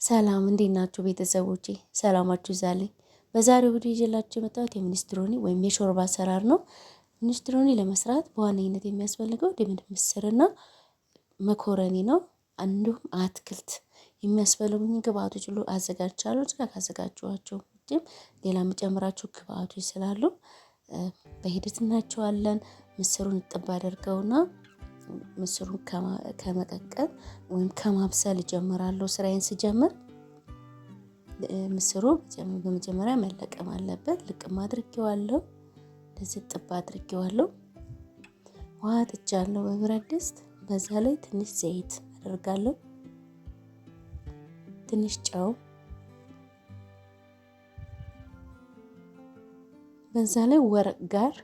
ሰላም እንዴት ናችሁ ቤተሰቦቼ? ሰላማችሁ ይዛልኝ። በዛሬው ቪዲዮ ይዤላችሁ የመጣሁት የሚኒስትሮኒ ወይም የሾርባ አሰራር ነው። ሚኒስትሮኒ ለመስራት በዋነኝነት የሚያስፈልገው ድምድ ምስርና መኮረኒ ነው። እንዲሁም አትክልት የሚያስፈልጉኝ ግብአቶች ሁሉ አዘጋጅቻለሁ። እዚህ ጋር ካዘጋጀኋቸው ውጪም ሌላ የምጨምራቸው ግብአቶች ስላሉ በሂደት እናያቸዋለን። ምስሩን እጥብ አድርገውና ምስሩን ከመቀቀል ወይም ከማብሰል ጀምራለሁ። ስራዬን ስጀምር ምስሩ በመጀመሪያ መለቀም አለበት። ልቅም አድርጌዋለሁ። እንደዚህ ጥብ አድርጌዋለሁ። ውሃ ጥጃለሁ በብረት ድስት። በዛ ላይ ትንሽ ዘይት አደርጋለሁ። ትንሽ ጨው፣ በዛ ላይ ወረቅ ጋር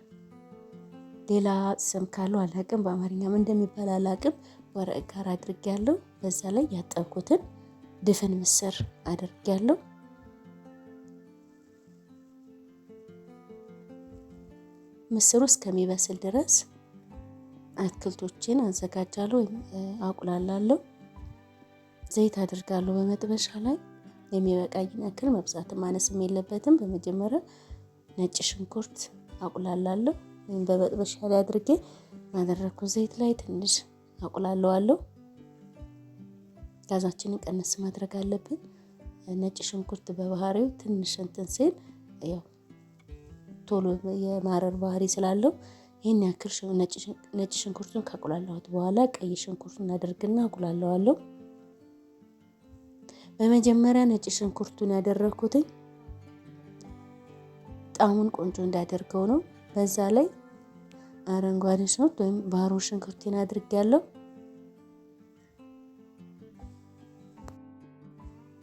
ሌላ ስም ካለው አላቅም፣ በአማርኛም እንደሚባል አላቅም። ወረቅ ጋር አድርጌያለሁ። በዛ ላይ ያጠብኩትን ድፍን ምስር አድርጌያለሁ። ምስሩ እስከሚበስል ድረስ አትክልቶችን አዘጋጃለሁ ወይም አቁላላለሁ። ዘይት አድርጋለሁ በመጥበሻ ላይ የሚበቃኝን ያክል፣ መብዛትም ማነስም የለበትም። በመጀመሪያ ነጭ ሽንኩርት አቁላላለሁ ወይም በመጥበሻ ላይ አድርጌ ማደረኩት ዘይት ላይ ትንሽ አቁላለዋለሁ። ጋዛችንን ቀነስ ማድረግ አለብን። ነጭ ሽንኩርት በባህሪው ትንሽ እንትን ሲል ያው ቶሎ የማረር ባህሪ ስላለው ይሄን ያክል ነጭ ሽንኩርቱን ካቁላላሁት በኋላ ቀይ ሽንኩርቱን አድርግና አቁላለዋለሁ። በመጀመሪያ ነጭ ሽንኩርቱን ያደረኩትኝ ጣሙን ቆንጆ እንዳደርገው ነው። በዛ ላይ አረንጓዴ ሽንኩርት ወይም ባሮ ሽንኩርቴን አድርጌያለሁ።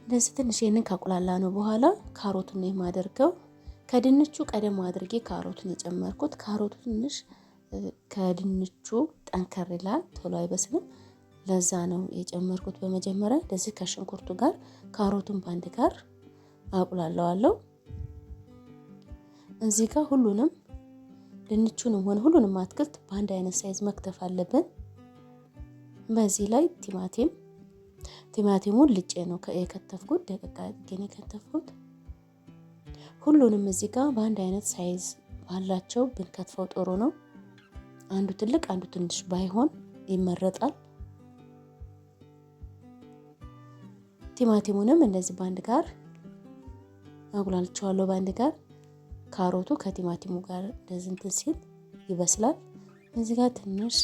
እንደዚህ ትንሽ ይሄንን ካቁላላ ነው በኋላ ካሮቱን ነው የማደርገው። ከድንቹ ቀደም አድርጌ ካሮቱን የጨመርኩት። ካሮቱ ትንሽ ከድንቹ ጠንከር ይላል፣ ቶሎ አይበስልም። ለዛ ነው የጨመርኩት በመጀመሪያ። እንደዚህ ከሽንኩርቱ ጋር ካሮቱን ባንድ ጋር አቁላለዋለሁ። እዚህ ጋር ሁሉንም ድንቹንም ሆነ ሁሉንም አትክልት በአንድ አይነት ሳይዝ መክተፍ አለብን። በዚህ ላይ ቲማቲሙን ልጬ ነው የከተፍኩት፣ ደቀቅ አድርጌ ነው የከተፍኩት። ሁሉንም እዚህ ጋር በአንድ አይነት ሳይዝ ባላቸው ብንከትፈው ጥሩ ነው። አንዱ ትልቅ አንዱ ትንሽ ባይሆን ይመረጣል። ቲማቲሙንም እንደዚህ በአንድ ጋር አጉላልቸዋለሁ። በአንድ ጋር ካሮቱ ከቲማቲሙ ጋር እንደዚህ እንትን ሲል ይበስላል። እዚህ ጋር ትንሽ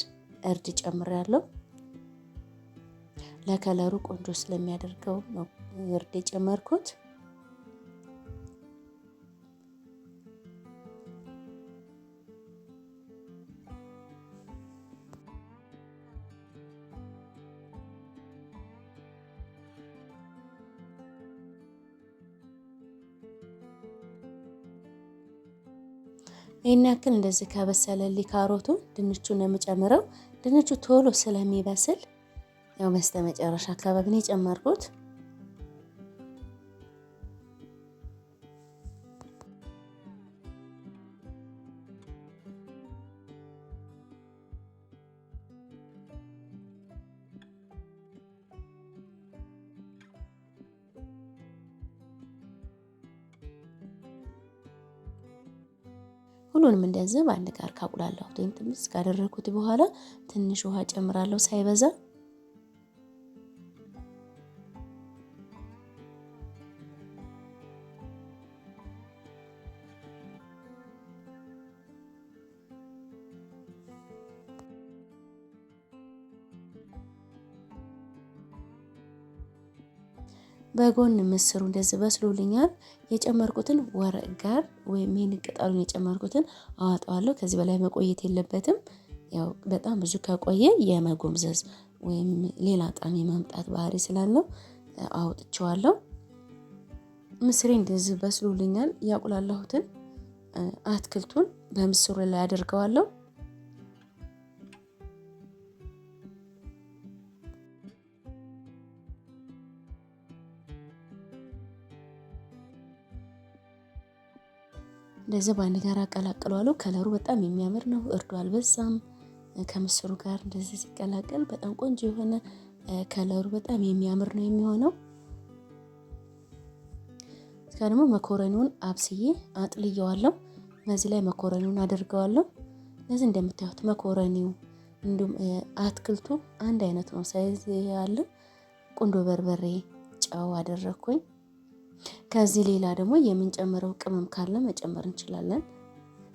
እርድ ጨምሬያለሁ። ለከለሩ ቆንጆ ስለሚያደርገው ነው እርድ የጨመርኩት። ይሄን ያክል እንደዚህ ከበሰለልኝ ካሮቱ ድንቹን ነው የምጨምረው። ድንቹ ቶሎ ስለሚበስል ያው በስተመጨረሻ አካባቢ ነው የጨመርኩት። ሁሉንም እንደዚህ በአንድ ጋር ካቁላላሁት ወይም ጥምዝ ካደረኩት በኋላ ትንሽ ውሃ ጨምራለሁ ሳይበዛ። በጎን ምስሩ እንደዚህ በስሎልኛል። የጨመርኩትን ወረቅ ጋር ወይም ይሄን ቅጠሉን የጨመርኩትን አዋጣዋለሁ። ከዚህ በላይ መቆየት የለበትም። ያው በጣም ብዙ ከቆየ የመጎምዘዝ ወይም ሌላ ጣዕም የማምጣት ባህሪ ስላለው አውጥቼዋለሁ። ምስሬ እንደዚህ በስሎልኛል። ያቁላላሁትን አትክልቱን በምስሩ ላይ አደርገዋለሁ። እንደዚህ በአንድ ጋር አቀላቅለዋለሁ። ከለሩ በጣም የሚያምር ነው። እርዱ አልበዛም። ከምስሩ ጋር እንደዚህ ሲቀላቀል በጣም ቆንጆ የሆነ ከለሩ በጣም የሚያምር ነው የሚሆነው። ጋር ደግሞ መኮረኒውን አብስዬ አጥልየዋለሁ። በዚህ ላይ መኮረኒውን አደርገዋለሁ። ለዚህ እንደምታዩት መኮረኒው እንዲሁም አትክልቱ አንድ አይነት ነው ሳይዝ ያለው። ቁንዶ በርበሬ፣ ጨው አደረኩኝ። ከዚህ ሌላ ደግሞ የምንጨምረው ቅመም ካለ መጨመር እንችላለን።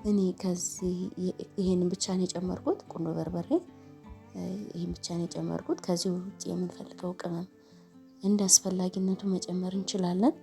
እኔ ከዚህ ይሄንን ብቻ ነው የጨመርኩት፣ ቁንዶ በርበሬ ይሄን ብቻ ነው የጨመርኩት። ከዚህ ውጭ የምንፈልገው ቅመም እንደ አስፈላጊነቱ መጨመር እንችላለን።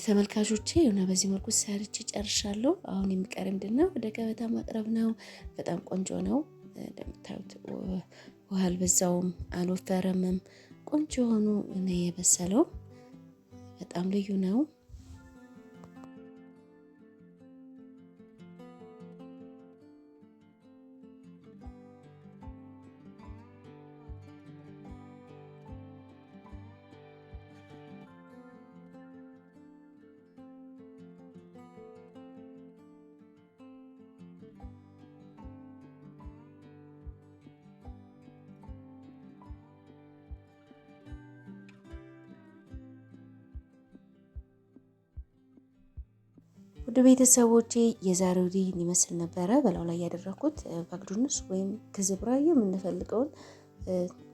ተመልካቾቼ እና በዚህ መልኩ ሰርቼ ጨርሻለሁ። አሁን የሚቀር ምንድነው ወደ ገበታ ማቅረብ ነው። በጣም ቆንጆ ነው። እንደምታዩት ውሃ አልበዛውም፣ አልወፈረምም። ቆንጆ ሆኖ ነው የበሰለው። በጣም ልዩ ነው። ወደ ቤተሰቦቼ የዛሬው ዲን ይመስል ነበረ። በላው ላይ ያደረኩት ባግዱንስ ወይም ከዝብራ የምንፈልገውን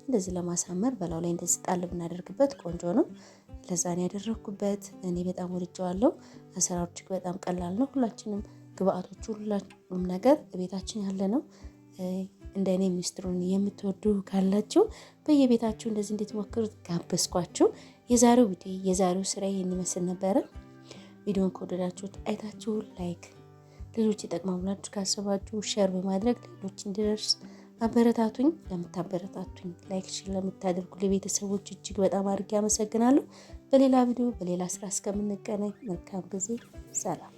እንደዚህ ለማሳመር በላው ላይ እንደዚህ ጣል ብናደርግበት ቆንጆ ነው። ለዛ ነው ያደረኩበት። እኔ በጣም ወድጄዋለሁ። አሰራሩ እጅግ በጣም ቀላል ነው። ሁላችንም ግብአቶቹ ሁሉም ነገር ቤታችን ያለ ነው። እንደኔ ሚኒስትሩን የምትወዱ ካላችሁ በየቤታችሁ እንደዚህ እንድትሞክሩት ጋበዝኳችሁ። የዛሬው ስራ ይሄን ይመስል ነበረ። ቪዲዮን ከወደዳችሁት አይታችሁ ላይክ፣ ሌሎች ይጠቅማል ብላችሁ ካሰባችሁ ሼር በማድረግ ሌሎች እንዲደርስ አበረታቱኝ። ለምታበረታቱኝ ላይክ ሼር ለምታደርጉ ለቤተሰቦች እጅግ በጣም አድርጌ አመሰግናለሁ። በሌላ ቪዲዮ በሌላ ስራ እስከምንገናኝ መልካም ጊዜ፣ ሰላም።